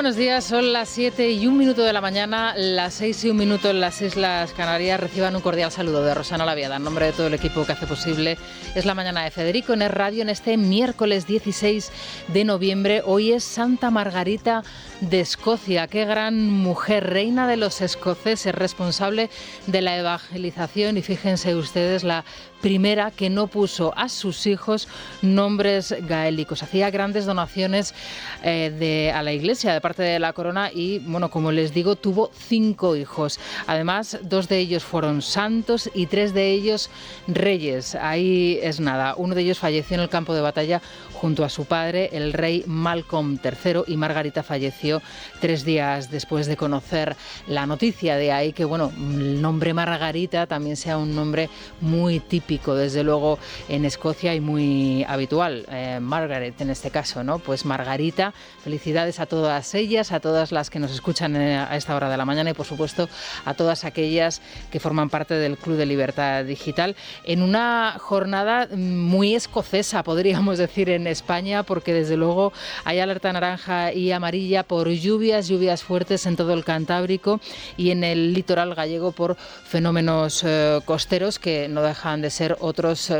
buenos días. Son las 7:01 de la mañana, las 6:01 en las Islas Canarias. Reciban un cordial saludo de Rosana Laviada, en nombre de todo el equipo que hace posible. Es la mañana de Federico en Es Radio en este miércoles 16 de noviembre. Hoy es Santa Margarita de Escocia. Qué gran mujer, reina de los escoceses, responsable de la evangelización y fíjense ustedes, la primera que no puso a sus hijos nombres gaélicos. Hacía grandes donaciones a la Iglesia de parte de la corona y, bueno, como les digo, tuvo 5 hijos. Además, 2 de ellos fueron santos y 3 de ellos reyes. Ahí es nada. Uno de ellos falleció en el campo de batalla junto a su padre, el rey Malcolm III, y Margarita falleció 3 días después de conocer la noticia. De ahí que, bueno, el nombre Margarita también sea un nombre muy típico, desde luego, en Escocia y muy habitual. Margaret, en este caso, ¿no? Pues Margarita, felicidades a todas ellas, a todas las que nos escuchan a esta hora de la mañana y, por supuesto, a todas aquellas que forman parte del Club de Libertad Digital, en una jornada muy escocesa, podríamos decir, en España, porque desde luego hay alerta naranja y amarilla por lluvias fuertes en todo el Cantábrico y en el litoral gallego por fenómenos costeros que no dejan de ser otros,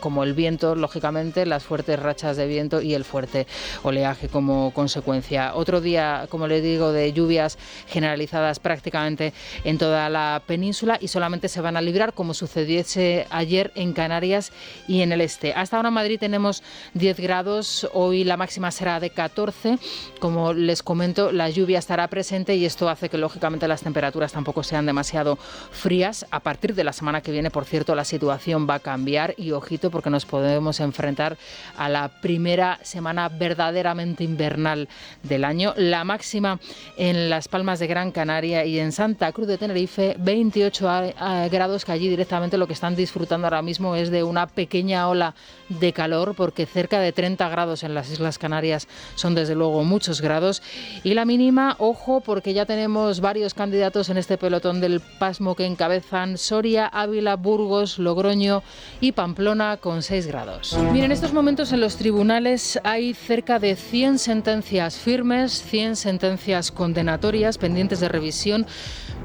como el viento, lógicamente, las fuertes rachas de viento y el fuerte oleaje como consecuencia. Otro día, como les digo, de lluvias generalizadas prácticamente en toda la península y solamente se van a librar, como sucediese ayer, en Canarias y en el este. Hasta ahora en Madrid tenemos 10 grados, hoy la máxima será de 14. Como les comento, la lluvia estará presente y esto hace que, lógicamente, las temperaturas tampoco sean demasiado frías. A partir de la semana que viene, por cierto, la situación va a cambiar y ojito, porque nos podemos enfrentar a la primera semana verdaderamente invernal del año. La máxima en Las Palmas de Gran Canaria y en Santa Cruz de Tenerife, 28 grados, que allí directamente lo que están disfrutando ahora mismo es de una pequeña ola de calor, porque cerca de 30 grados en las Islas Canarias son desde luego muchos grados. Y la mínima, ojo, porque ya tenemos varios candidatos en este pelotón del pasmo que encabezan Soria, Ávila, Burgos, Logroño y Pamplona con 6 grados. Miren, en estos momentos en los tribunales hay cerca de 100 sentencias firmes, 100 sentencias condenatorias pendientes de revisión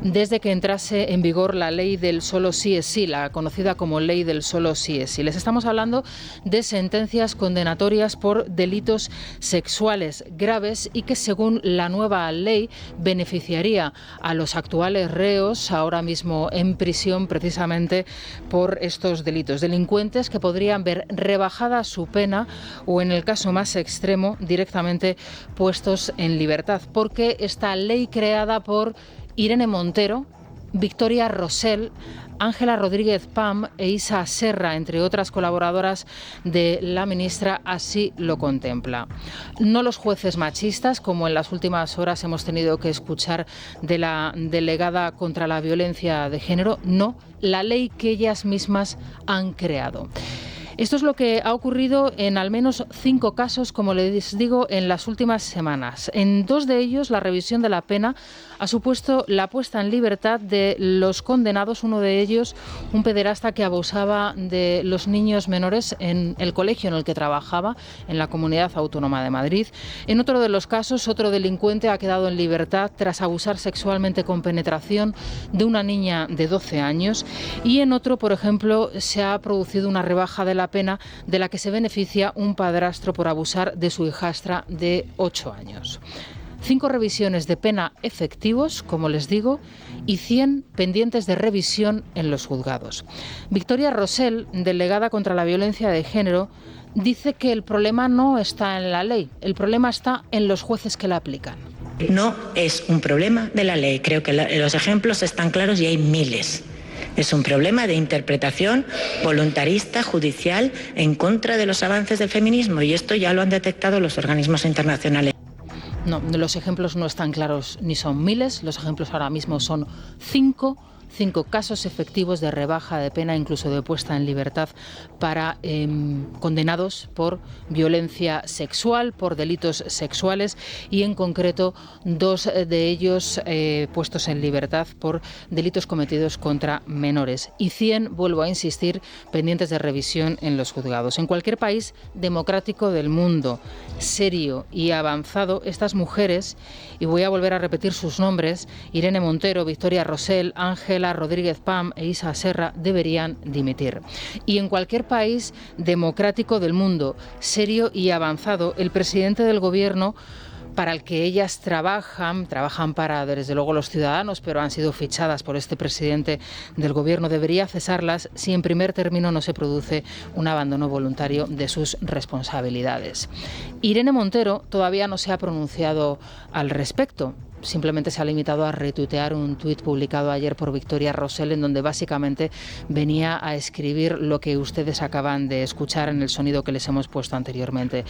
desde que entrase en vigor la ley del solo sí es sí, la conocida como ley del solo sí es sí. Les estamos hablando de sentencias condenatorias por delitos sexuales graves y que, según la nueva ley, beneficiaría a los actuales reos, ahora mismo en prisión, precisamente por estos delitos. Delincuentes que podrían ver rebajada su pena o, en el caso más extremo, directamente puestos en libertad, porque esta ley, creada por Irene Montero, Victoria Rosell, Ángela Rodríguez Pam e Isa Serra, entre otras colaboradoras de la ministra, así lo contempla. No los jueces machistas, como en las últimas horas hemos tenido que escuchar de la delegada contra la violencia de género, no, la ley que ellas mismas han creado. Esto es lo que ha ocurrido en al menos 5 casos, como les digo, en las últimas semanas. En 2 de ellos, la revisión de la pena ha supuesto la puesta en libertad de los condenados. Uno de ellos, un pederasta que abusaba de los niños menores en el colegio en el que trabajaba, en la Comunidad Autónoma de Madrid. En otro de los casos, otro delincuente ha quedado en libertad tras abusar sexualmente con penetración de una niña de 12 años. Y en otro, por ejemplo, se ha producido una rebaja de la pena de la que se beneficia un padrastro por abusar de su hijastra de 8 años. 5 revisiones de pena efectivos, como les digo, y 100 pendientes de revisión en los juzgados. Victoria Rosell, delegada contra la violencia de género, dice que el problema no está en la ley, el problema está en los jueces que la aplican. No es un problema de la ley, creo que los ejemplos están claros y hay miles. Es un problema de interpretación voluntarista, judicial, en contra de los avances del feminismo, y esto ya lo han detectado los organismos internacionales. No, los ejemplos no están claros ni son miles, los ejemplos ahora mismo son 5 casos efectivos de rebaja de pena, incluso de puesta en libertad, para condenados por violencia sexual, por delitos sexuales, y en concreto 2 de ellos puestos en libertad por delitos cometidos contra menores, y 100, vuelvo a insistir, pendientes de revisión en los juzgados. En cualquier país democrático del mundo, serio y avanzado, estas estas mujeres, y voy a volver a repetir sus nombres, Irene Montero, Victoria Rosell, Ángela Rodríguez Pam e Isa Serra, deberían dimitir. Y en cualquier país democrático del mundo, serio y avanzado, el presidente del gobierno para el que ellas trabajan para, desde luego, los ciudadanos, pero han sido fichadas por este presidente del gobierno, debería cesarlas si en primer término no se produce un abandono voluntario de sus responsabilidades. Irene Montero todavía no se ha pronunciado al respecto. Simplemente se ha limitado a retuitear un tuit publicado ayer por Victoria Rosell, en donde básicamente venía a escribir lo que ustedes acaban de escuchar en el sonido que les hemos puesto anteriormente.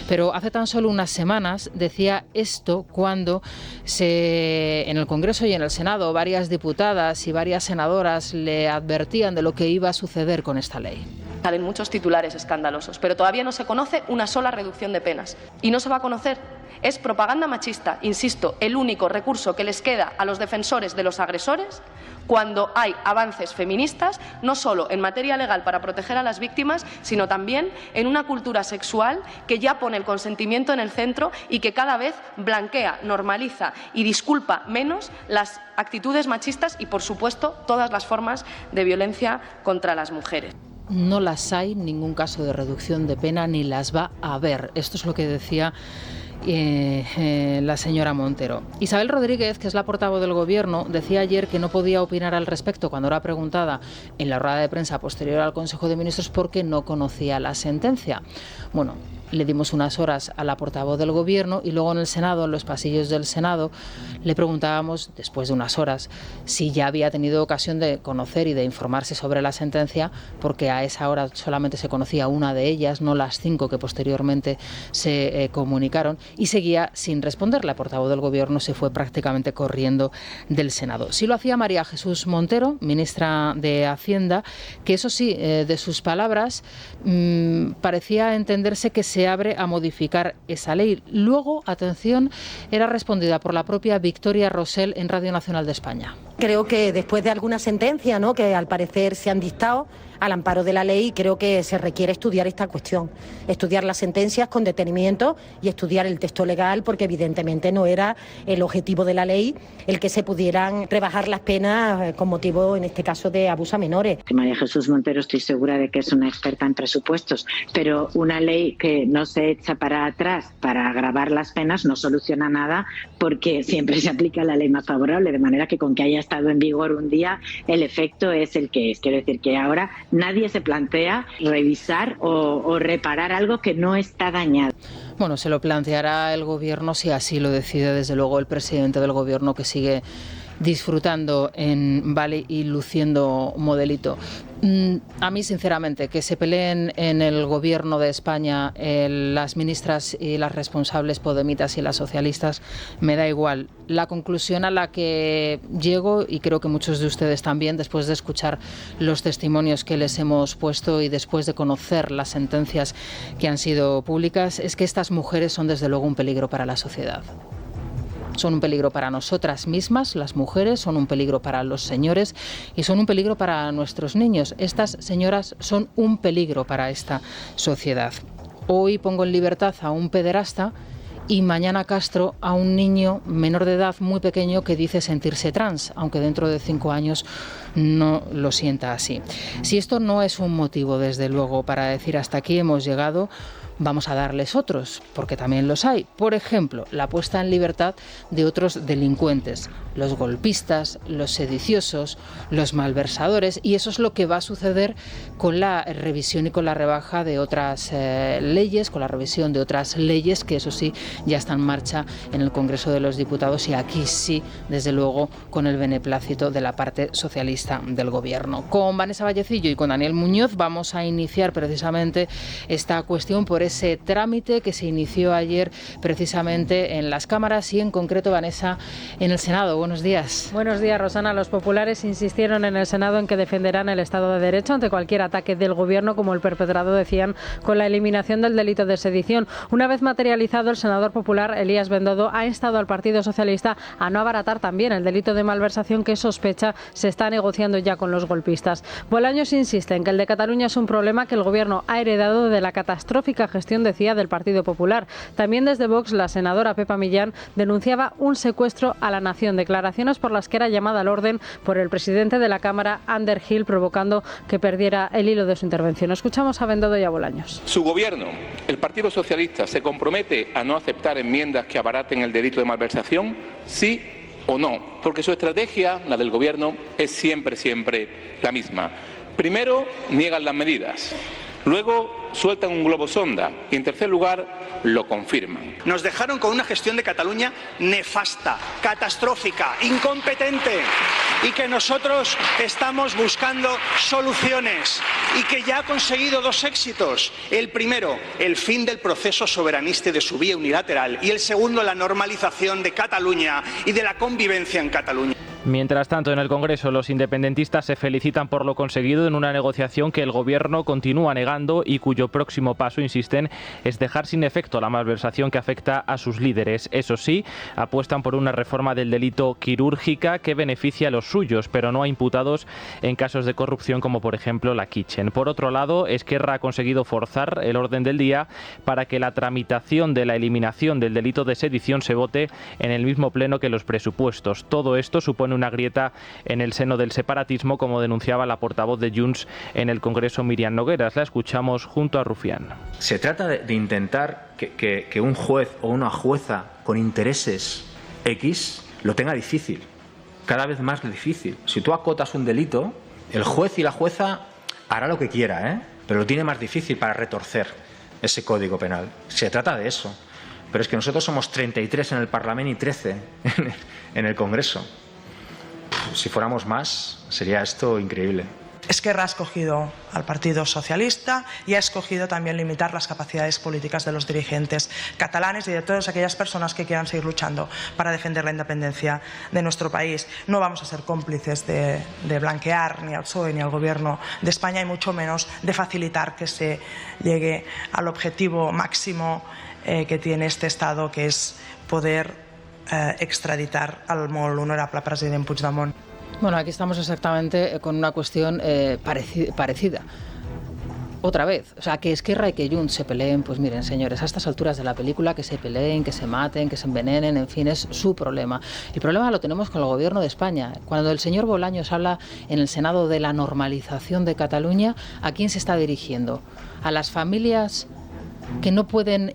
Pero hace tan solo unas semanas decía esto cuando en el Congreso y en el Senado varias diputadas y varias senadoras le advertían de lo que iba a suceder con esta ley. Salen muchos titulares escandalosos, pero todavía no se conoce una sola reducción de penas. Y no se va a conocer. Es propaganda machista, insisto, el único recurso que les queda a los defensores de los agresores cuando hay avances feministas, no solo en materia legal para proteger a las víctimas, sino también en una cultura sexual que ya pone el consentimiento en el centro y que cada vez blanquea, normaliza y disculpa menos las actitudes machistas y, por supuesto, todas las formas de violencia contra las mujeres. No las hay, ningún caso de reducción de pena, ni las va a haber. Esto es lo que decía la señora Montero. Isabel Rodríguez, que es la portavoz del Gobierno, decía ayer que no podía opinar al respecto cuando era preguntada en la rueda de prensa posterior al Consejo de Ministros porque no conocía la sentencia. Bueno, le dimos unas horas a la portavoz del Gobierno y luego en el Senado, en los pasillos del Senado, le preguntábamos, después de unas horas, si ya había tenido ocasión de conocer y de informarse sobre la sentencia, porque a esa hora solamente se conocía una de ellas, no las 5 que posteriormente se comunicaron, y seguía sin responder. La portavoz del Gobierno se fue prácticamente corriendo del Senado. Sí lo hacía María Jesús Montero, ministra de Hacienda, que eso sí, de sus palabras, parecía entenderse que se abre a modificar esa ley. Luego, atención, era respondida por la propia Victoria Rosell en Radio Nacional de España. Creo que después de alguna sentencia, ¿no?, que al parecer se han dictado al amparo de la ley, creo que se requiere estudiar esta cuestión, estudiar las sentencias con detenimiento y estudiar el texto legal, porque evidentemente no era el objetivo de la ley el que se pudieran rebajar las penas con motivo, en este caso, de abuso a menores. María Jesús Montero, estoy segura de que es una experta en presupuestos, pero una ley que no se echa para atrás para agravar las penas no soluciona nada, porque siempre se aplica la ley más favorable, de manera que con que haya estado en vigor un día, el efecto es el que es. Quiero decir que ahora nadie se plantea revisar o reparar algo que no está dañado. Bueno, se lo planteará el Gobierno si así lo decide, desde luego, el presidente del Gobierno, que sigue disfrutando en Bali y luciendo modelito. A mí, sinceramente, que se peleen en el Gobierno de España las ministras y las responsables podemitas y las socialistas, me da igual. La conclusión a la que llego, y creo que muchos de ustedes también, después de escuchar los testimonios que les hemos puesto y después de conocer las sentencias que han sido públicas, es que estas mujeres son, desde luego, un peligro para la sociedad. Son un peligro para nosotras mismas, las mujeres, son un peligro para los señores y son un peligro para nuestros niños. Estas señoras son un peligro para esta sociedad. Hoy pongo en libertad a un pederasta y mañana castro a un niño menor de edad muy pequeño que dice sentirse trans, aunque dentro de 5 años no lo sienta así. Si esto no es un motivo, desde luego, para decir hasta aquí hemos llegado, vamos a darles otros, porque también los hay. Por ejemplo, la puesta en libertad de otros delincuentes, los golpistas, los sediciosos, los malversadores, y eso es lo que va a suceder con la revisión y con la rebaja de otras leyes, con la revisión de otras leyes que, eso sí, ya están en marcha en el Congreso de los Diputados, y aquí sí, desde luego, con el beneplácito de la parte socialista del Gobierno. Con Vanessa Vallecillo y con Daniel Muñoz vamos a iniciar precisamente esta cuestión por ese trámite que se inició ayer precisamente en las cámaras y, en concreto, Vanessa, en el Senado. Buenos días. Buenos días, Rosana. Los populares insistieron en el Senado en que defenderán el Estado de Derecho ante cualquier ataque del Gobierno, como el perpetrado, decían, con la eliminación del delito de sedición. Una vez materializado, el senador popular Elías Bendodo ha instado al Partido Socialista a no abaratar también el delito de malversación que, sospecha, se está negociando ya con los golpistas. Bolaños insiste en que el de Cataluña es un problema que el Gobierno ha heredado de la catastrófica gestión, decía, del Partido Popular. También desde Vox, la senadora Pepa Millán denunciaba un secuestro a la nación, declaraciones por las que era llamada al orden por el presidente de la Cámara, Ander Gil, provocando que perdiera el hilo de su intervención. Escuchamos a Bendodo y a Bolaños. Su gobierno, el Partido Socialista, se compromete a no aceptar enmiendas que abaraten el delito de malversación, sí o no, porque su estrategia, la del gobierno, es siempre la misma. Primero niegan las medidas, luego sueltan un globo sonda y en tercer lugar lo confirman. Nos dejaron con una gestión de Cataluña nefasta, catastrófica, incompetente, y que nosotros estamos buscando soluciones y que ya ha conseguido dos éxitos. El primero, el fin del proceso soberanista y de su vía unilateral, y el segundo, la normalización de Cataluña y de la convivencia en Cataluña. Mientras tanto, en el Congreso, los independentistas se felicitan por lo conseguido en una negociación que el Gobierno continúa negando y cuyo próximo paso, insisten, es dejar sin efecto la malversación que afecta a sus líderes. Eso sí, apuestan por una reforma del delito quirúrgica que beneficia a los suyos, pero no a imputados en casos de corrupción como, por ejemplo, la Kitchen. Por otro lado, Esquerra ha conseguido forzar el orden del día para que la tramitación de la eliminación del delito de sedición se vote en el mismo pleno que los presupuestos. Todo esto supone una grieta en el seno del separatismo, como denunciaba la portavoz de Junts en el Congreso, Míriam Nogueras. La escuchamos junto a Rufián. Se trata de intentar que un juez o una jueza con intereses X lo tenga difícil, cada vez más difícil. Si tú acotas un delito, el juez y la jueza hará lo que quiera, pero lo tiene más difícil para retorcer ese código penal. Se trata de eso. Pero es que nosotros somos 33 en el Parlamento y 13 en el Congreso. Si fuéramos más, sería esto increíble. Esquerra ha escogido al Partido Socialista y ha escogido también limitar las capacidades políticas de los dirigentes catalanes y de todas aquellas personas que quieran seguir luchando para defender la independencia de nuestro país. No vamos a ser cómplices de blanquear ni al PSOE ni al Gobierno de España y mucho menos de facilitar que se llegue al objetivo máximo que tiene este Estado, que es poder extraditar al molt honorable president Puigdemont. Bueno, aquí estamos exactamente con una cuestión parecida. Otra vez, o sea, que Esquerra y que Junts se peleen, pues miren, señores, a estas alturas de la película, que se peleen, que se maten, que se envenenen, en fin, es su problema. El problema lo tenemos con el Gobierno de España. Cuando el señor Bolaños habla en el Senado de la normalización de Cataluña, ¿a quién se está dirigiendo? ¿A las familias que no pueden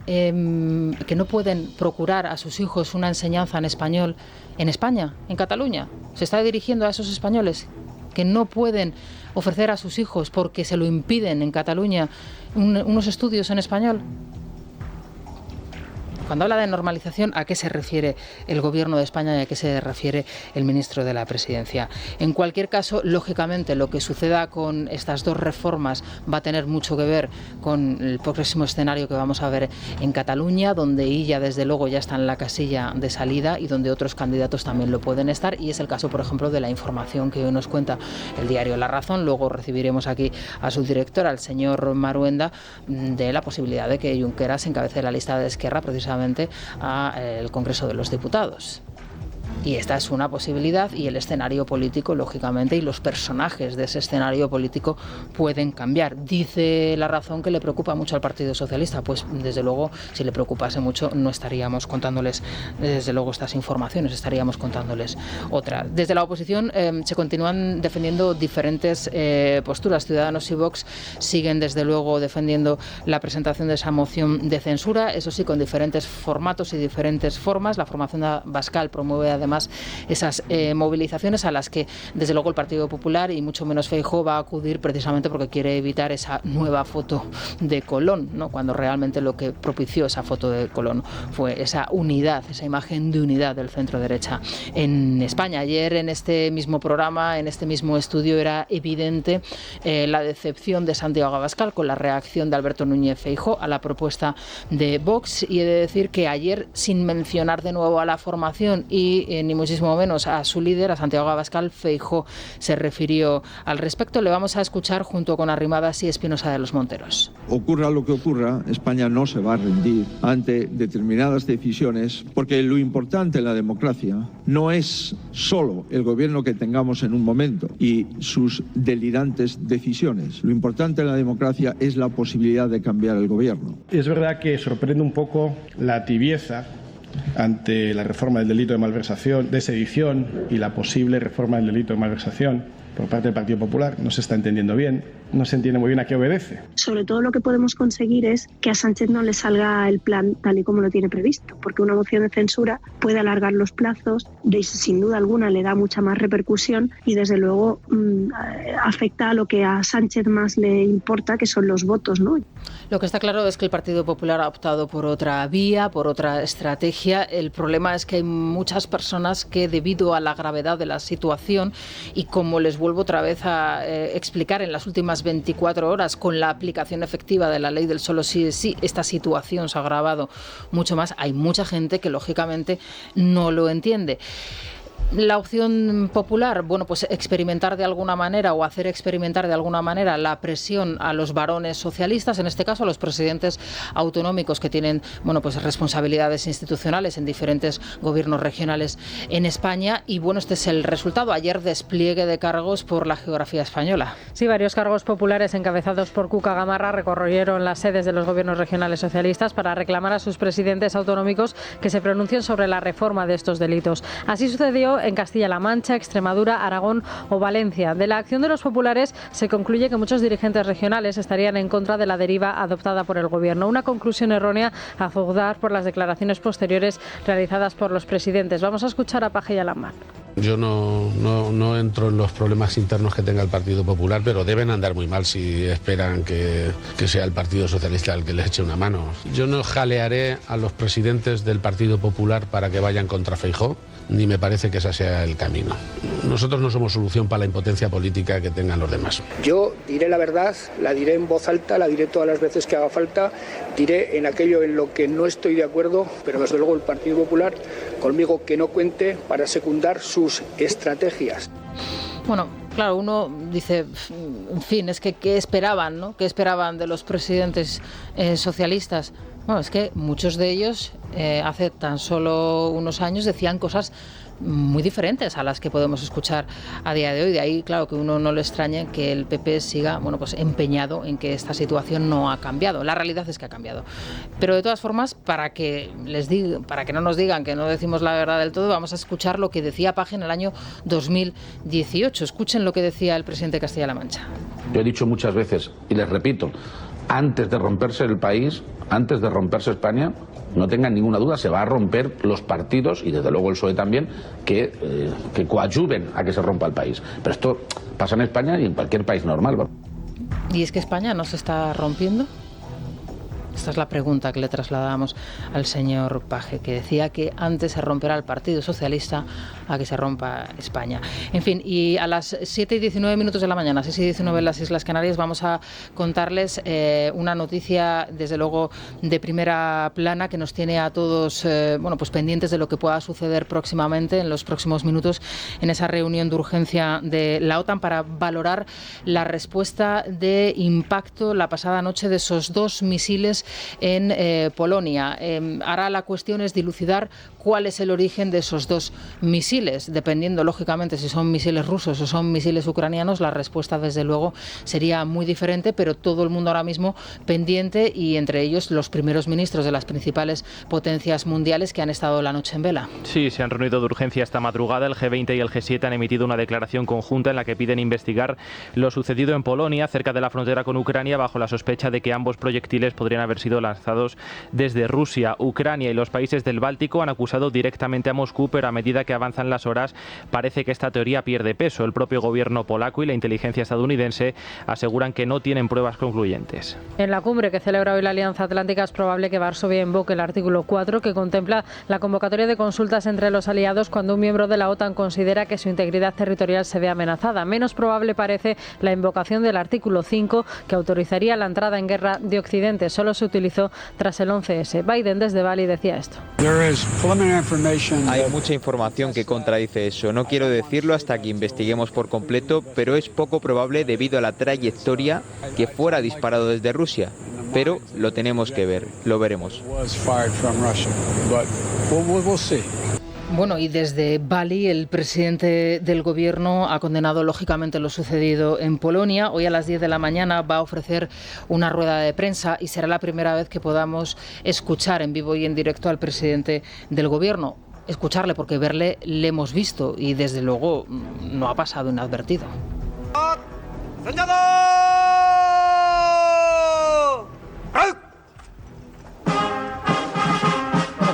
procurar a sus hijos una enseñanza en español en España, en Cataluña? ¿Se está dirigiendo a esos españoles que no pueden ofrecer a sus hijos porque se lo impiden en Cataluña unos estudios en español? Cuando habla de normalización, ¿a qué se refiere el Gobierno de España y a qué se refiere el ministro de la Presidencia? En cualquier caso, lógicamente, lo que suceda con estas dos reformas va a tener mucho que ver con el próximo escenario que vamos a ver en Cataluña, donde ella, desde luego, ya está en la casilla de salida y donde otros candidatos también lo pueden estar. Y es el caso, por ejemplo, de la información que hoy nos cuenta el diario La Razón. Luego recibiremos aquí a su director, al señor Maruenda, de la posibilidad de que Junqueras encabece la lista de Esquerra, precisamente al Congreso de los Diputados. Y esta es una posibilidad y el escenario político, lógicamente, y los personajes de ese escenario político pueden cambiar. Dice La Razón que le preocupa mucho al Partido Socialista. Pues, desde luego, si le preocupase mucho, no estaríamos contándoles, desde luego, estas informaciones, estaríamos contándoles otras. Desde la oposición se continúan defendiendo diferentes posturas. Ciudadanos y Vox siguen, desde luego, defendiendo la presentación de esa moción de censura, eso sí, con diferentes formatos y diferentes formas. La formación Abascal promueve, además, esas movilizaciones a las que, desde luego, el Partido Popular y mucho menos Feijóo va a acudir precisamente porque quiere evitar esa nueva foto de Colón, ¿no? Cuando realmente lo que propició esa foto de Colón fue esa unidad, esa imagen de unidad del centro-derecha en España. Ayer, en este mismo programa, en este mismo estudio, era evidente la decepción de Santiago Abascal con la reacción de Alberto Núñez Feijóo a la propuesta de Vox, y he de decir que ayer, sin mencionar de nuevo a la formación y ni muchísimo menos a su líder, a Santiago Abascal. Feijóo se refirió al respecto. Le vamos a escuchar junto con Arrimadas y Espinosa de los Monteros. Ocurra lo que ocurra, España no se va a rendir ante determinadas decisiones, porque lo importante en la democracia no es solo el gobierno que tengamos en un momento y sus delirantes decisiones. Lo importante en la democracia es la posibilidad de cambiar el gobierno. Es verdad que sorprende un poco la tibieza ante la reforma del delito de malversación, de sedición y la posible reforma del delito de malversación por parte del Partido Popular. No se está entendiendo bien, no se entiende muy bien a qué obedece. Sobre todo lo que podemos conseguir es que a Sánchez no le salga el plan tal y como lo tiene previsto, porque una moción de censura puede alargar los plazos, sin duda alguna le da mucha más repercusión y desde luego afecta a lo que a Sánchez más le importa, que son los votos, ¿no? Lo que está claro es que el Partido Popular ha optado por otra vía, por otra estrategia. El problema es que hay muchas personas que, debido a la gravedad de la situación, y como les vuelvo otra vez a explicar, en las últimas 24 horas, con la aplicación efectiva de la ley del solo sí es sí, esta situación se ha agravado mucho más. Hay mucha gente que lógicamente no lo entiende. La opción popular, bueno, pues experimentar de alguna manera o hacer experimentar de alguna manera la presión a los varones socialistas, en este caso a los presidentes autonómicos que tienen, bueno, pues responsabilidades institucionales en diferentes gobiernos regionales en España. Y bueno, este es el resultado. Ayer despliegue de cargos por la geografía española. Sí, varios cargos populares encabezados por Cuca Gamarra recorrieron las sedes de los gobiernos regionales socialistas para reclamar a sus presidentes autonómicos que se pronuncien sobre la reforma de estos delitos. Así sucedió en Castilla-La Mancha, Extremadura, Aragón o Valencia. De la acción de los populares se concluye que muchos dirigentes regionales estarían en contra de la deriva adoptada por el gobierno. Una conclusión errónea a juzgar por las declaraciones posteriores realizadas por los presidentes. Vamos a escuchar a Paje y Alamán. Yo no entro en los problemas internos que tenga el Partido Popular, pero deben andar muy mal si esperan que sea el Partido Socialista el que les eche una mano. Yo no jalearé a los presidentes del Partido Popular para que vayan contra Feijóo, ni me parece que ese sea el camino. Nosotros no somos solución para la impotencia política que tengan los demás. Yo diré la verdad, la diré en voz alta, la diré todas las veces que haga falta, diré en aquello en lo que no estoy de acuerdo, pero desde luego el Partido Popular conmigo que no cuente para secundar sus estrategias. Bueno, claro, uno dice, en fin, es que ¿qué esperaban, no? ¿Qué esperaban de los presidentes socialistas? Bueno, es que muchos de ellos hace tan solo unos años decían cosas muy diferentes a las que podemos escuchar a día de hoy. De ahí, claro, que uno no le extrañe que el PP siga, bueno, pues empeñado en que esta situación no ha cambiado. La realidad es que ha cambiado. Pero de todas formas, para que no nos digan que no decimos la verdad del todo, vamos a escuchar lo que decía Paje en el año 2018. Escuchen lo que decía el presidente de Castilla-La Mancha. Yo he dicho muchas veces, y les repito, antes de romperse el país, antes de romperse España, no tengan ninguna duda, se va a romper los partidos y desde luego el PSOE también, que coadyuven a que se rompa el país. Pero esto pasa en España y en cualquier país normal. ¿Y es que España no se está rompiendo? Esta es la pregunta que le trasladamos al señor Paje, que decía que antes se romperá el Partido Socialista a que se rompa España. En fin, y a las 7:19 de la mañana, 6:19 en las Islas Canarias, vamos a contarles una noticia, desde luego, de primera plana que nos tiene a todos bueno, pues pendientes de lo que pueda suceder próximamente, en los próximos minutos, en esa reunión de urgencia de la OTAN para valorar la respuesta de impacto la pasada noche de esos dos misiles en Polonia. Ahora la cuestión es dilucidar cuál es el origen de esos dos misiles. Dependiendo, lógicamente, si son misiles rusos o son misiles ucranianos, la respuesta, desde luego, sería muy diferente, pero todo el mundo ahora mismo pendiente, y entre ellos los primeros ministros de las principales potencias mundiales que han estado la noche en vela. Sí, se han reunido de urgencia esta madrugada. El G20 y el G7 han emitido una declaración conjunta en la que piden investigar lo sucedido en Polonia, cerca de la frontera con Ucrania, bajo la sospecha de que ambos proyectiles podrían haber sido lanzados desde Rusia. Ucrania y los países del Báltico han acusado directamente a Moscú, pero a medida que avanzan las horas parece que esta teoría pierde peso. El propio gobierno polaco y la inteligencia estadounidense aseguran que no tienen pruebas concluyentes. En la cumbre que celebra hoy la Alianza Atlántica es probable que Varsovia invoque el artículo 4, que contempla la convocatoria de consultas entre los aliados cuando un miembro de la OTAN considera que su integridad territorial se ve amenazada. Menos probable parece la invocación del artículo 5, que autorizaría la entrada en guerra de Occidente. Solo se utilizó tras el 11S. Biden desde Bali decía esto. Hay mucha información que contradice eso. No quiero decirlo hasta que investiguemos por completo, pero es poco probable debido a la trayectoria que fuera disparado desde Rusia. Pero lo tenemos que ver, lo veremos. Bueno, y desde Bali el presidente del gobierno ha condenado lógicamente lo sucedido en Polonia. Hoy a las 10 de la mañana va a ofrecer una rueda de prensa y será la primera vez que podamos escuchar en vivo y en directo al presidente del gobierno. Escucharle, porque verle le hemos visto y desde luego no ha pasado inadvertido.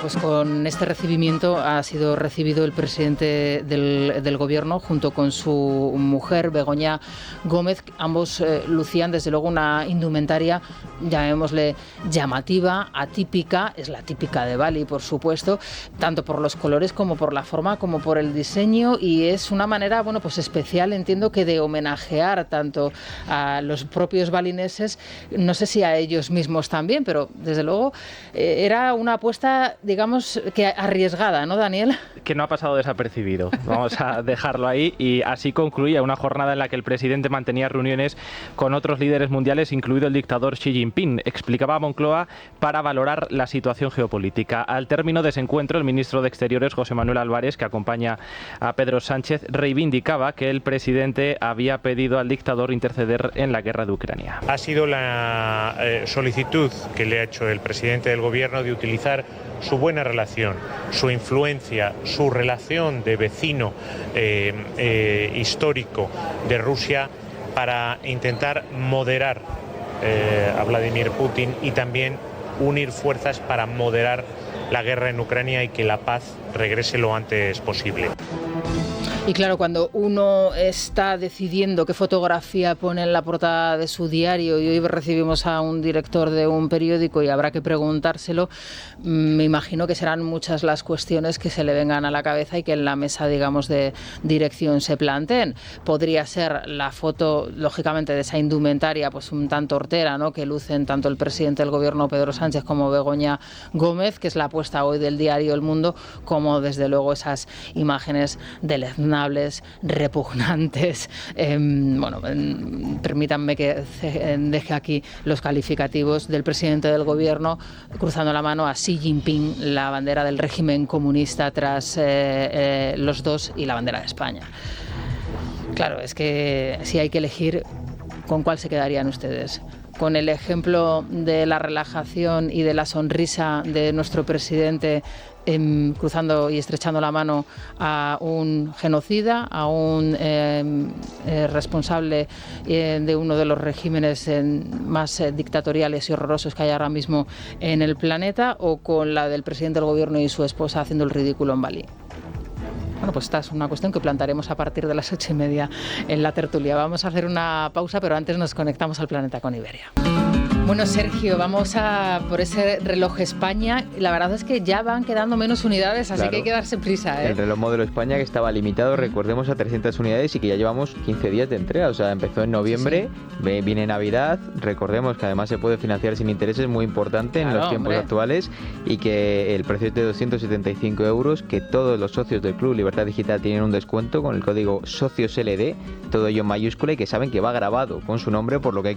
Pues con este recibimiento ha sido recibido el presidente del gobierno junto con su mujer Begoña Gómez. Ambos lucían desde luego una indumentaria, llamémosle llamativa, atípica, es la típica de Bali por supuesto, tanto por los colores como por la forma como por el diseño, y es una manera pues especial, entiendo que de homenajear tanto a los propios balineses, no sé si a ellos mismos también, pero desde luego era una apuesta digamos que arriesgada, ¿no, Daniel? Que no ha pasado desapercibido. Vamos a dejarlo ahí, y así concluía una jornada en la que el presidente mantenía reuniones con otros líderes mundiales, incluido el dictador Xi Jinping. Explicaba a Moncloa para valorar la situación geopolítica. Al término de ese encuentro, el ministro de Exteriores, José Manuel Álvarez, que acompaña a Pedro Sánchez, reivindicaba que el presidente había pedido al dictador interceder en la guerra de Ucrania. Ha sido la solicitud que le ha hecho el presidente del gobierno de utilizar su buena relación, su influencia, su relación de vecino histórico de Rusia para intentar moderar a Vladimir Putin y también unir fuerzas para moderar la guerra en Ucrania y que la paz regrese lo antes posible. Y claro, cuando uno está decidiendo qué fotografía pone en la portada de su diario, y hoy recibimos a un director de un periódico y habrá que preguntárselo, me imagino que serán muchas las cuestiones que se le vengan a la cabeza y que en la mesa, digamos, de dirección se planteen. Podría ser la foto, lógicamente, de esa indumentaria, pues un tanto hortera, ¿no?, que lucen tanto el presidente del gobierno, Pedro Sánchez, como Begoña Gómez, que es la apuesta hoy del diario El Mundo, como desde luego esas imágenes deleznables, repugnantes. Permítanme que deje aquí los calificativos del presidente del gobierno cruzando la mano a Xi Jinping, la bandera del régimen comunista tras los dos y la bandera de España. Claro, es que si hay que elegir, ¿con cuál se quedarían ustedes? ¿Con el ejemplo de la relajación y de la sonrisa de nuestro presidente cruzando y estrechando la mano a un genocida, a un responsable de uno de los regímenes más dictatoriales y horrorosos que hay ahora mismo en el planeta, o con la del presidente del gobierno y su esposa haciendo el ridículo en Bali? Bueno, pues esta es una cuestión que plantaremos a partir de las 8:30 en la tertulia. Vamos a hacer una pausa, pero antes nos conectamos al planeta con Iberia. Bueno, Sergio, vamos a por ese reloj España. La verdad es que ya van quedando menos unidades, así que hay que darse prisa, ¿eh? El reloj modelo España, que estaba limitado, recordemos, a 300 unidades y que ya llevamos 15 días de entrega. O sea, empezó en noviembre, sí. Viene Navidad. Recordemos que además se puede financiar sin intereses, muy importante en los tiempos actuales, y que el precio es de 275 euros, que todos los socios del Club Libertad Digital tienen un descuento con el código SOCIOSLD, todo ello en mayúscula, y que saben que va grabado con su nombre, por lo que hay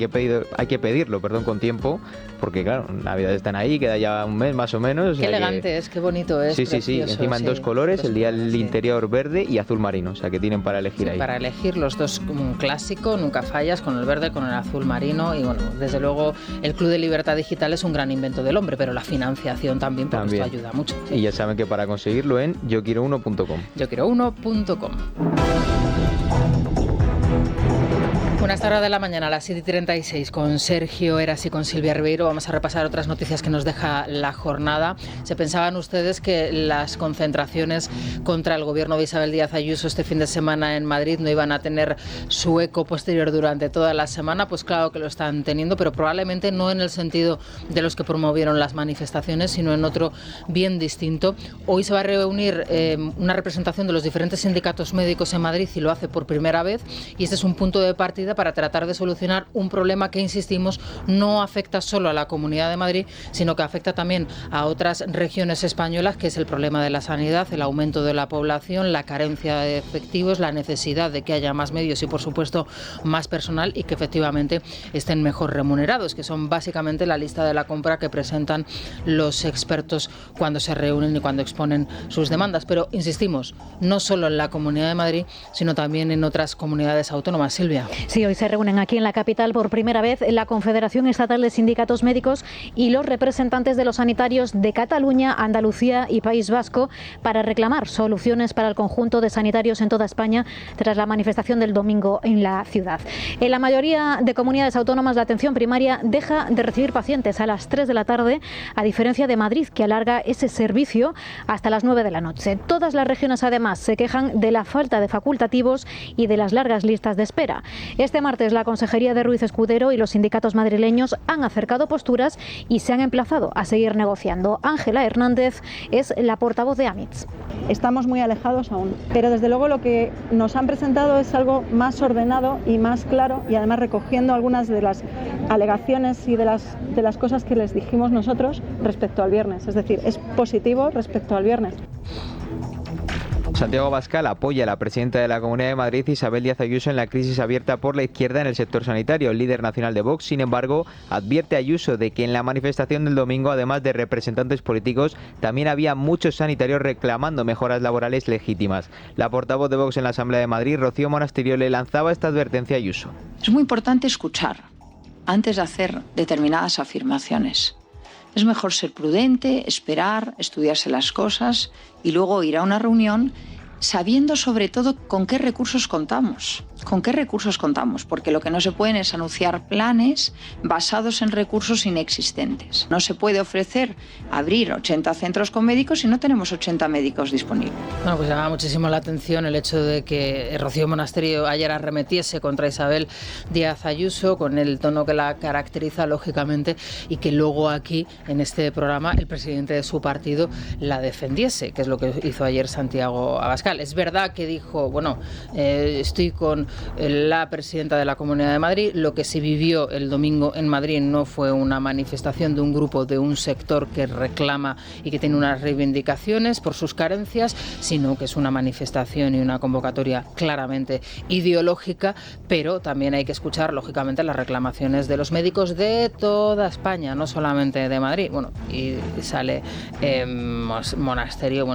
que pedirlo con tiempo, porque claro, Navidad están ahí, queda ya un mes más o menos. Qué elegante es, qué bonito es. Sí, encima en dos colores, el dial interior verde y azul marino, o sea que tienen para elegir ahí. Para elegir los dos, un clásico, nunca fallas, con el verde, con el azul marino, y bueno, desde luego el Club de Libertad Digital es un gran invento del hombre, pero la financiación también, porque esto ayuda mucho. Sí. Y ya saben que para conseguirlo en yoquiero1.com. Yoquiero1.com. Buenas tardes de la mañana, a las 7:36, con Sergio Heras y con Silvia Ribeiro. Vamos a repasar otras noticias que nos deja la jornada. ¿Se pensaban ustedes que las concentraciones contra el gobierno de Isabel Díaz Ayuso este fin de semana en Madrid no iban a tener su eco posterior durante toda la semana? Pues claro que lo están teniendo, pero probablemente no en el sentido de los que promovieron las manifestaciones, sino en otro bien distinto. Hoy se va a reunir una representación de los diferentes sindicatos médicos en Madrid, y lo hace por primera vez, y este es un punto de partida rápida para tratar de solucionar un problema que, insistimos, no afecta solo a la Comunidad de Madrid, sino que afecta también a otras regiones españolas, que es el problema de la sanidad, el aumento de la población, la carencia de efectivos, la necesidad de que haya más medios y, por supuesto, más personal y que efectivamente estén mejor remunerados, que son básicamente la lista de la compra que presentan los expertos cuando se reúnen y cuando exponen sus demandas. Pero, insistimos, no solo en la Comunidad de Madrid, sino también en otras comunidades autónomas. Silvia. Sí, hoy se reúnen aquí en la capital por primera vez la Confederación Estatal de Sindicatos Médicos y los representantes de los sanitarios de Cataluña, Andalucía y País Vasco para reclamar soluciones para el conjunto de sanitarios en toda España tras la manifestación del domingo en la ciudad. En la mayoría de comunidades autónomas la atención primaria deja de recibir pacientes a las 3 de la tarde, a diferencia de Madrid, que alarga ese servicio hasta las 9 de la noche. Todas las regiones además se quejan de la falta de facultativos y de las largas listas de espera. Este martes la Consejería de Ruiz Escudero y los sindicatos madrileños han acercado posturas y se han emplazado a seguir negociando. Ángela Hernández es la portavoz de AMITS. Estamos muy alejados aún, pero desde luego lo que nos han presentado es algo más ordenado y más claro, y además recogiendo algunas de las alegaciones y de las cosas que les dijimos nosotros respecto al viernes. Es decir, es positivo respecto al viernes. Santiago Abascal apoya a la presidenta de la Comunidad de Madrid, Isabel Díaz Ayuso, en la crisis abierta por la izquierda en el sector sanitario. El líder nacional de Vox, sin embargo, advierte a Ayuso de que en la manifestación del domingo, además de representantes políticos, también había muchos sanitarios reclamando mejoras laborales legítimas. La portavoz de Vox en la Asamblea de Madrid, Rocío Monasterio, le lanzaba esta advertencia a Ayuso. Es muy importante escuchar antes de hacer determinadas afirmaciones. Es mejor ser prudente, esperar, estudiarse las cosas y luego ir a una reunión sabiendo sobre todo con qué recursos contamos. ¿Con qué recursos contamos? Porque lo que no se pueden es anunciar planes basados en recursos inexistentes. No se puede ofrecer abrir 80 centros con médicos si no tenemos 80 médicos disponibles. Bueno, pues llama muchísimo la atención el hecho de que Rocío Monasterio ayer arremetiese contra Isabel Díaz Ayuso con el tono que la caracteriza, lógicamente, y que luego aquí, en este programa, el presidente de su partido la defendiese, que es lo que hizo ayer Santiago Abascal. Es verdad que dijo, estoy con la presidenta de la Comunidad de Madrid. Lo que se vivió el domingo en Madrid no fue una manifestación de un grupo, de un sector que reclama y que tiene unas reivindicaciones por sus carencias, sino que es una manifestación y una convocatoria claramente ideológica, pero también hay que escuchar, lógicamente, las reclamaciones de los médicos de toda España, no solamente de Madrid. Y sale Monasterio,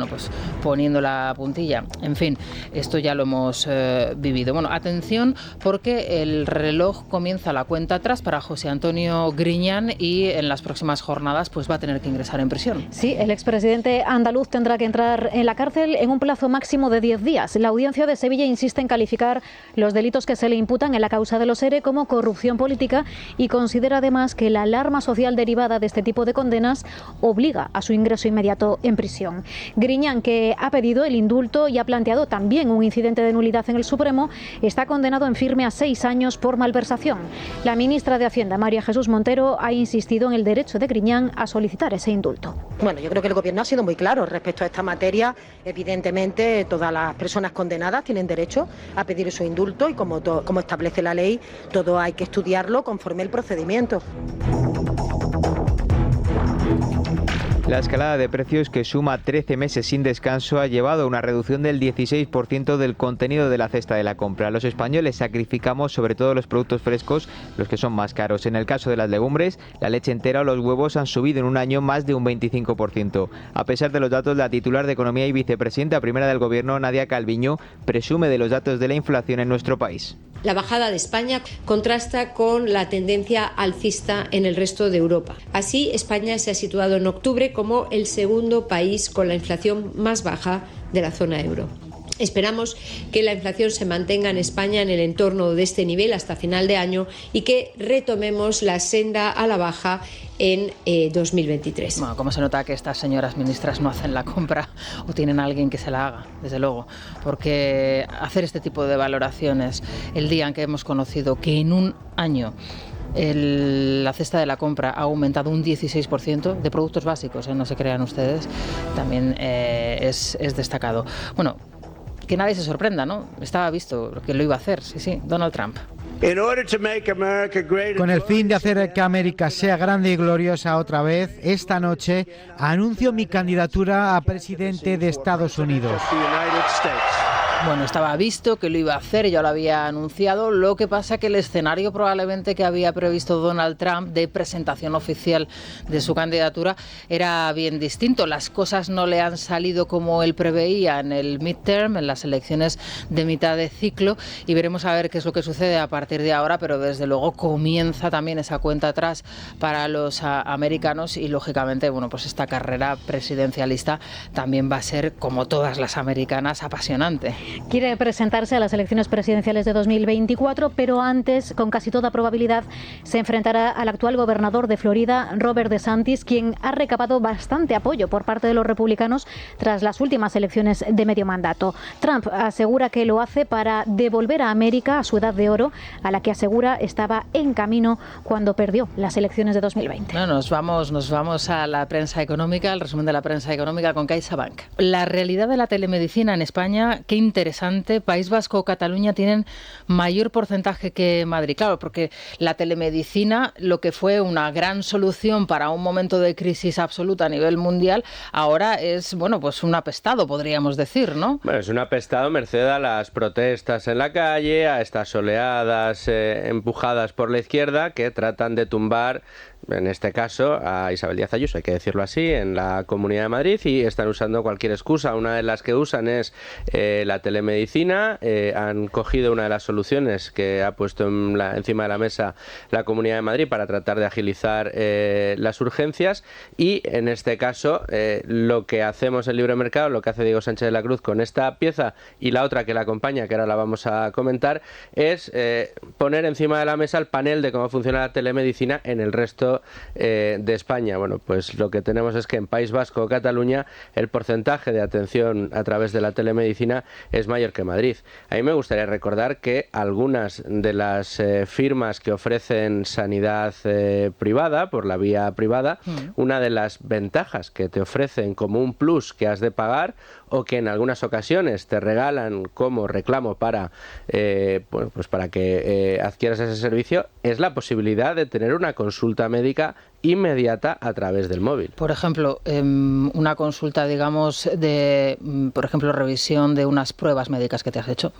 poniendo la puntilla. En fin, esto ya lo hemos vivido. Atención, porque el reloj comienza la cuenta atrás para José Antonio Griñán y en las próximas jornadas va a tener que ingresar en prisión. Sí, el expresidente andaluz tendrá que entrar en la cárcel en un plazo máximo de 10 días. La Audiencia de Sevilla insiste en calificar los delitos que se le imputan en la causa de los ERE como corrupción política y considera además que la alarma social derivada de este tipo de condenas obliga a su ingreso inmediato en prisión. Griñán, que ha pedido el indulto y ha planteado también un incidente de nulidad en el Supremo, está condenado en firme a 6 años por malversación. La ministra de Hacienda, María Jesús Montero, ha insistido en el derecho de Griñán a solicitar ese indulto. Yo creo que el Gobierno ha sido muy claro respecto a esta materia. Evidentemente, todas las personas condenadas tienen derecho a pedir su indulto y como establece la ley, todo hay que estudiarlo conforme el procedimiento. La escalada de precios, que suma 13 meses sin descanso, ha llevado a una reducción del 16% del contenido de la cesta de la compra. Los españoles sacrificamos sobre todo los productos frescos, los que son más caros. En el caso de las legumbres, la leche entera o los huevos han subido en un año más de un 25%. A pesar de los datos, la titular de Economía y vicepresidenta primera del Gobierno, Nadia Calviño, presume de los datos de la inflación en nuestro país. La bajada de España contrasta con la tendencia alcista en el resto de Europa. Así, España se ha situado en octubre como el segundo país con la inflación más baja de la zona euro. Esperamos que la inflación se mantenga en España en el entorno de este nivel hasta final de año y que retomemos la senda a la baja en 2023. Como se nota que estas señoras ministras no hacen la compra o tienen a alguien que se la haga, desde luego, porque hacer este tipo de valoraciones el día en que hemos conocido que en un año la cesta de la compra ha aumentado un 16% de productos básicos, no se crean ustedes, también es destacado. Que nadie se sorprenda, ¿no? Estaba visto que lo iba a hacer, sí, Donald Trump. Con el fin de hacer que América sea grande y gloriosa otra vez, esta noche anuncio mi candidatura a presidente de Estados Unidos. Bueno, estaba visto que lo iba a hacer, ya lo había anunciado. Lo que pasa que el escenario probablemente que había previsto Donald Trump de presentación oficial de su candidatura era bien distinto. Las cosas no le han salido como él preveía en el midterm, en las elecciones de mitad de ciclo, y veremos a ver qué es lo que sucede a partir de ahora, pero desde luego comienza también esa cuenta atrás para los americanos y lógicamente, bueno, pues esta carrera presidencialista también va a ser, como todas las americanas, apasionante. Quiere presentarse a las elecciones presidenciales de 2024, pero antes, con casi toda probabilidad, se enfrentará al actual gobernador de Florida, Robert DeSantis, quien ha recabado bastante apoyo por parte de los republicanos tras las últimas elecciones de medio mandato. Trump asegura que lo hace para devolver a América a su edad de oro, a la que asegura estaba en camino cuando perdió las elecciones de 2020. No, nos vamos a la prensa económica, al resumen de la prensa económica con CaixaBank. La realidad de la telemedicina en España, qué interesante. País Vasco o Cataluña tienen mayor porcentaje que Madrid. Claro, porque la telemedicina, lo que fue una gran solución para un momento de crisis absoluta a nivel mundial, ahora es, bueno, pues un apestado, podríamos decir, ¿no? Bueno, es un apestado merced a las protestas en la calle, a estas oleadas empujadas por la izquierda que tratan de tumbar, en este caso, a Isabel Díaz Ayuso, hay que decirlo así, en la Comunidad de Madrid, y están usando cualquier excusa. Una de las que usan es la telemedicina. Han cogido una de las soluciones que ha puesto encima de la mesa la Comunidad de Madrid para tratar de agilizar las urgencias, y en este caso lo que hacemos en Libre Mercado, lo que hace Diego Sánchez de la Cruz con esta pieza y la otra que la acompaña, que ahora la vamos a comentar, es poner encima de la mesa el panel de cómo funciona la telemedicina en el resto de España. Bueno, pues lo que tenemos es que en País Vasco o Cataluña el porcentaje de atención a través de la telemedicina es mayor que Madrid. A mí me gustaría recordar que algunas de las firmas que ofrecen sanidad privada, por la vía privada, una de las ventajas que te ofrecen como un plus que has de pagar, o que en algunas ocasiones te regalan como reclamo para, pues para que adquieras ese servicio, es la posibilidad de tener una consulta médica inmediata a través del móvil. Por ejemplo, una consulta, digamos, de, por ejemplo, revisión de unas pruebas médicas que te has hecho.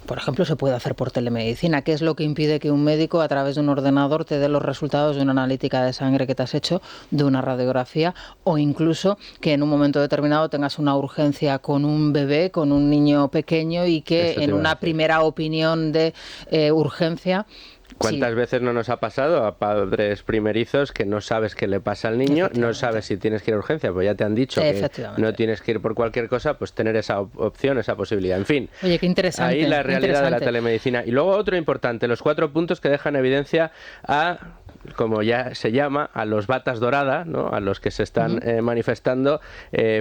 Por ejemplo, se puede hacer por telemedicina. ¿Qué es lo que impide que un médico a través de un ordenador te dé los resultados de una analítica de sangre que te has hecho, de una radiografía, o incluso que en un momento determinado tengas una urgencia con un bebé, con un niño pequeño, y que en una primera opinión de urgencia... ¿Cuántas veces no nos ha pasado a padres primerizos que no sabes qué le pasa al niño, no sabes si tienes que ir a urgencia, pues ya te han dicho que no tienes que ir por cualquier cosa, pues tener esa opción, esa posibilidad. En fin, oye, qué interesante, ahí la realidad de la telemedicina. Y luego otro importante, los 4 puntos que dejan evidencia a, como ya se llama, a los batas dorada, ¿no?, a los que se están manifestando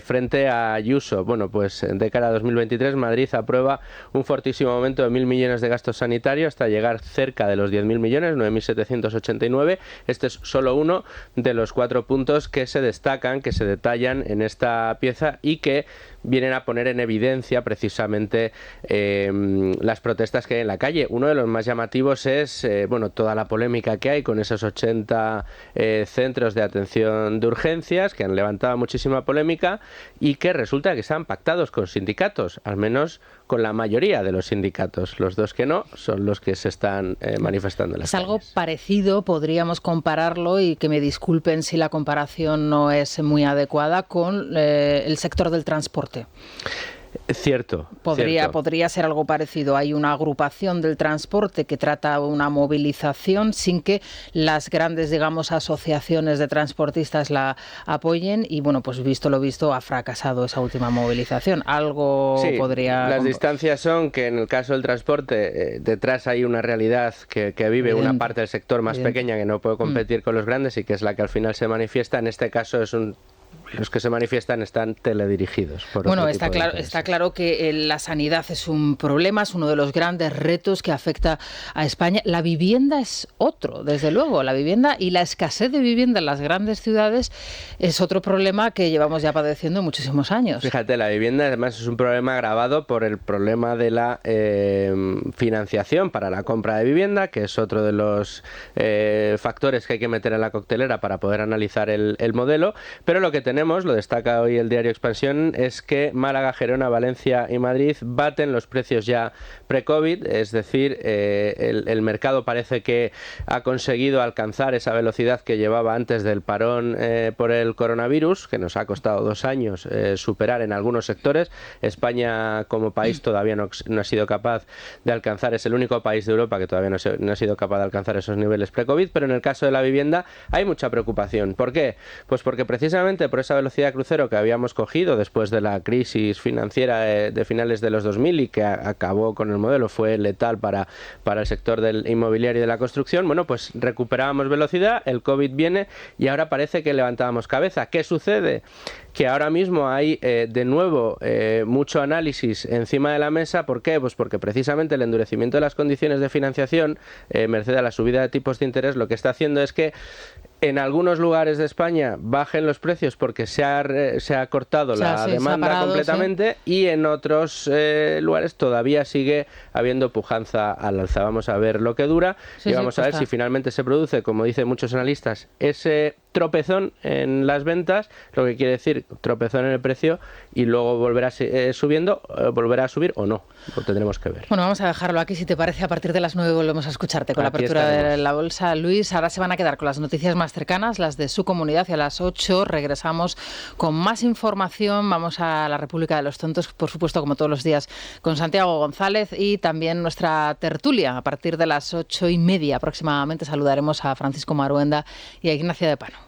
frente a Ayuso. Bueno, pues de cara a 2023 Madrid aprueba un fortísimo aumento de 1.000 millones de gastos sanitarios hasta llegar cerca de los 10.000 millones, 9.789. Este es solo uno de los 4 puntos que se destacan, que se detallan en esta pieza y que vienen a poner en evidencia precisamente las protestas que hay en la calle. Uno de los más llamativos es bueno, toda la polémica que hay con esos 80 centros de atención de urgencias que han levantado muchísima polémica y que resulta que están pactados con sindicatos, al menos con la mayoría de los sindicatos. Los dos que no son los que se están manifestando en las calles. Algo parecido, podríamos compararlo, y que me disculpen si la comparación no es muy adecuada, con el sector del transporte. Cierto. Podría ser algo parecido. Hay una agrupación del transporte que trata una movilización sin que las grandes, digamos, asociaciones de transportistas la apoyen, y bueno, pues visto lo visto, ha fracasado esa última movilización. Algo podría... Las distancias son que en el caso del transporte detrás hay una realidad que vive una parte del sector más pequeña que no puede competir con los grandes y que es la que al final se manifiesta. En este caso es un los que se manifiestan están teledirigidos. Bueno, está claro que la sanidad es un problema, es uno de los grandes retos que afecta a España. La vivienda es otro, desde luego. La vivienda y la escasez de vivienda en las grandes ciudades es otro problema que llevamos ya padeciendo muchísimos años. Fíjate, la vivienda además es un problema agravado por el problema de la financiación para la compra de vivienda, que es otro de los factores que hay que meter en la coctelera para poder analizar el modelo. Pero lo que tenemos, lo destaca hoy el diario Expansión, es que Málaga, Gerona, Valencia y Madrid baten los precios ya pre-COVID, es decir, el mercado parece que ha conseguido alcanzar esa velocidad que llevaba antes del parón por el coronavirus, que nos ha costado 2 años superar en algunos sectores. España como país todavía no ha sido capaz de alcanzar, es el único país de Europa que todavía no ha sido capaz de alcanzar esos niveles pre-COVID, pero en el caso de la vivienda hay mucha preocupación. ¿Por qué? Pues porque precisamente por esa velocidad crucero que habíamos cogido después de la crisis financiera de finales de los 2000 y que acabó con el modelo, fue letal para el sector del inmobiliario y de la construcción, bueno, pues recuperábamos velocidad, el COVID viene y ahora parece que levantábamos cabeza. ¿Qué sucede? Que ahora mismo hay de nuevo mucho análisis encima de la mesa. ¿Por qué? Pues porque precisamente el endurecimiento de las condiciones de financiación, merced a la subida de tipos de interés, lo que está haciendo es que en algunos lugares de España bajen los precios porque se ha cortado la demanda completamente, y en otros lugares todavía sigue habiendo pujanza al alza. Vamos a ver lo que dura y vamos a ver si finalmente se produce, como dicen muchos analistas, ese tropezón en las ventas, lo que quiere decir tropezón en el precio, y luego volverá subiendo, volverá a subir o no. Lo tendremos que ver. Bueno, vamos a dejarlo aquí. Si te parece, a partir de las 9 volvemos a escucharte con la apertura de la bolsa. Luis, ahora se van a quedar con las noticias más cercanas, las de su comunidad, y a las 8 regresamos con más información. Vamos a la República de los Tontos, por supuesto, como todos los días, con Santiago González, y también nuestra tertulia. A partir de las 8:30 aproximadamente saludaremos a Francisco Maruenda y a Ignacio de Pano.